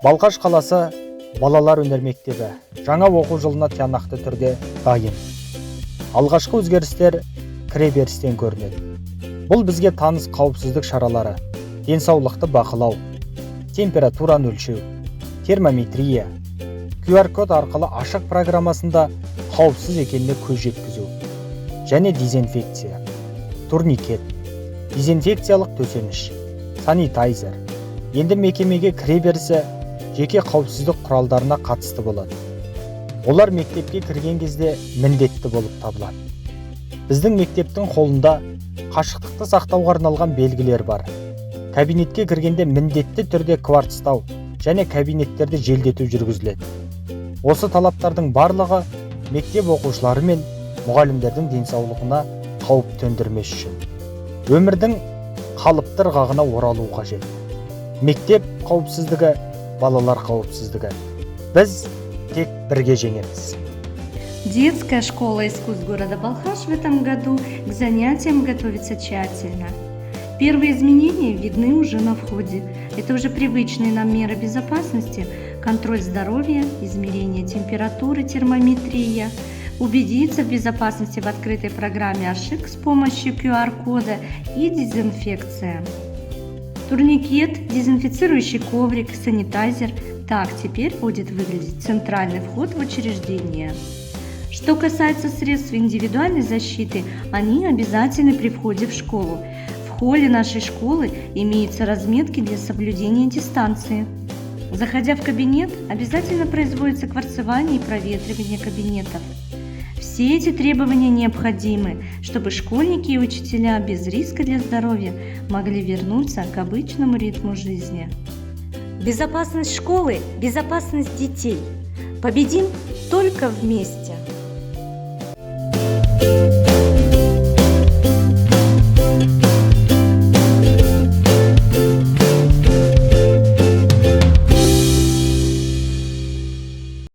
Балқаш қаласы балалар өнер мектебі жаңа оқу жылына тиянақты түрде дайын. Алғашқы өзгерістер кіреберістен көрінеді. Бұл бізге таныс қауіпсіздік шаралары, денсаулықты бақылау, температураны өлшеу, термометрия, QR код арқылы ашық программасында қауіпсіз екеніне көз жеткізу, және дезинфекция, турникет, дезинфекциялық төсеніш, санитайзер. Енді мекемеге кіреберісі жеке қауіпсіздік құралдарына қатысты болады. Олар мектепке кірген кезде міндетті болып табылады. Біздің мектептің қолында қашықтықты сақтауға арналған белгілер бар. Кабинетке кіргенде міндетті түрде кварцтау және кабинеттерді желдету жүргізіледі. Осы талаптардың барлығы мектеп оқушылары мен мұғалімдердің денсаулығына қауіп төндірмес үшін өмірдің қалыпты ырғағына оралу қажет. Мектеп қауіпсіздігі, балалар қауіпсіздігі. Біз тек бірге жеңеміз. Детская школа искусств города Балхаш в этом году к занятиям готовится тщательно. Первые изменения видны уже на входе. Это уже привычные нам меры безопасности, контроль здоровья, измерение температуры, термометрия, убедиться в безопасности в открытой программе АШИК с помощью QR-кода и дезинфекция. Турникет, дезинфицирующий коврик, санитайзер. Так теперь будет выглядеть центральный вход в учреждение. Что касается средств индивидуальной защиты, они обязательны при входе в школу. В холле нашей школы имеются разметки для соблюдения дистанции. Заходя в кабинет, обязательно производится кварцевание и проветривание кабинетов. Все эти требования необходимы, чтобы школьники и учителя без риска для здоровья могли вернуться к обычному ритму жизни. Безопасность школы – безопасность детей. Победим только вместе.